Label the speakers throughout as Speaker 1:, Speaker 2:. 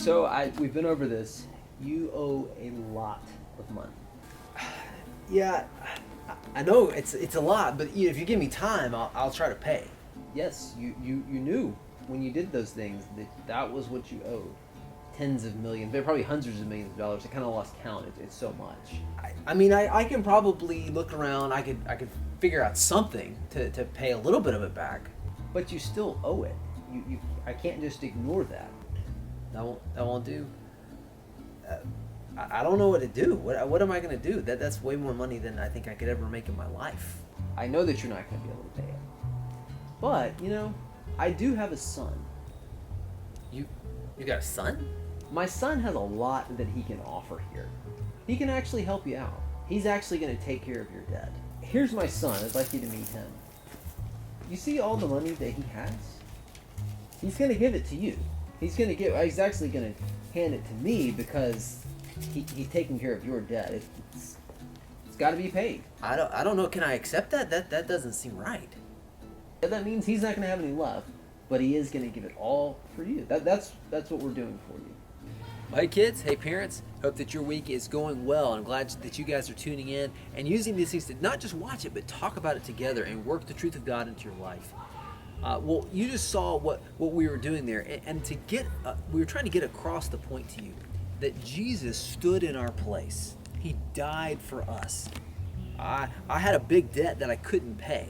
Speaker 1: So we've been over this. You owe a lot of money.
Speaker 2: Yeah, I know it's a lot, but if you give me time, I'll try to pay.
Speaker 1: Yes, you knew when you did those things that was what you owed. Tens of millions, probably hundreds of millions of dollars. I kind of lost count. It's so much.
Speaker 2: I mean, I can probably look around. I could figure out something to pay a little bit of it back.
Speaker 1: But you still owe it. I can't just ignore that.
Speaker 2: That won't do. I don't know what to do. What am I going to do? That's way more money than I think I could ever make in my life.
Speaker 1: I know that you're not going to be able to pay it. But, I do have a son.
Speaker 2: You got a son?
Speaker 1: My son has a lot that he can offer here. He can actually help you out. He's actually going to take care of your debt. Here's my son. I'd like you to meet him. You see all the money that he has? He's going to give it to you. He's actually going to hand it to me because he's taking care of your debt. It's got to be paid.
Speaker 2: I don't know. Can I accept that? That doesn't seem right.
Speaker 1: That means he's not going to have any left, but he is going to give it all for you. That's what we're doing for you.
Speaker 2: Hey kids, hey parents, hope that your week is going well. I'm glad that you guys are tuning in and using these things to not just watch it, but talk about it together and work the truth of God into your life. Well, you just saw what we were doing there, and we were trying to get across the point to you that Jesus stood in our place. He died for us. I had a big debt that I couldn't pay,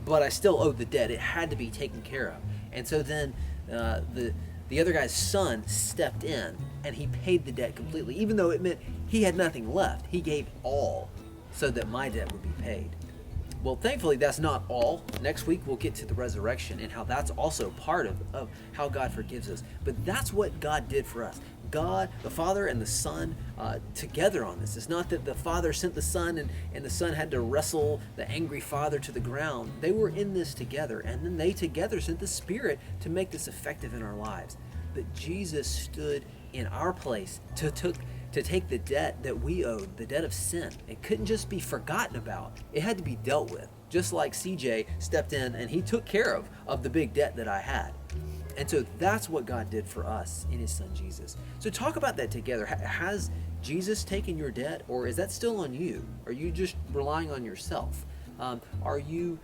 Speaker 2: but I still owed the debt. It had to be taken care of. And so then the other guy's son stepped in and he paid the debt completely, even though it meant he had nothing left. He gave all so that my debt would be paid. Well, thankfully, that's not all. Next week, we'll get to the resurrection and how that's also part of how God forgives us. But that's what God did for us. God, the Father and the Son, together on this. It's not that the Father sent the Son and the Son had to wrestle the angry Father to the ground. They were in this together, and then they together sent the Spirit to make this effective in our lives. But Jesus stood in our place to take the debt that we owed, the debt of sin. It couldn't just be forgotten about. It had to be dealt with. Just like CJ stepped in and he took care of the big debt that I had. And so that's what God did for us in his son Jesus. So talk about that together. Has Jesus taken your debt, or is that still on you? Are you just relying on yourself? Are you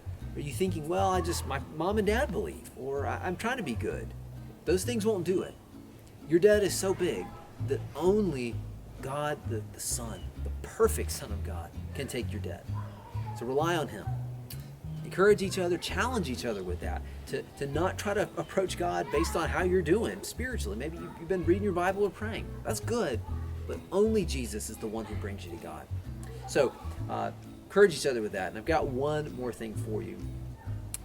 Speaker 2: thinking, well, my mom and dad believe, or I'm trying to be good? Those things won't do it. Your debt is so big that only God, the Son, the perfect Son of God, can take your debt. So rely on him. Encourage each other, challenge each other with that, to not try to approach God based on how you're doing spiritually. Maybe you've been reading your Bible or praying. That's good, but only Jesus is the one who brings you to God. So encourage each other with that. And I've got one more thing for you.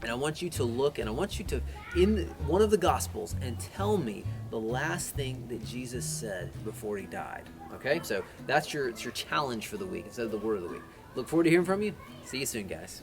Speaker 2: And I want you to look, and I want you to, in one of the Gospels, and tell me the last thing that Jesus said before he died. Okay? So it's your challenge for the week instead of the word of the week. Look forward to hearing from you. See you soon, guys.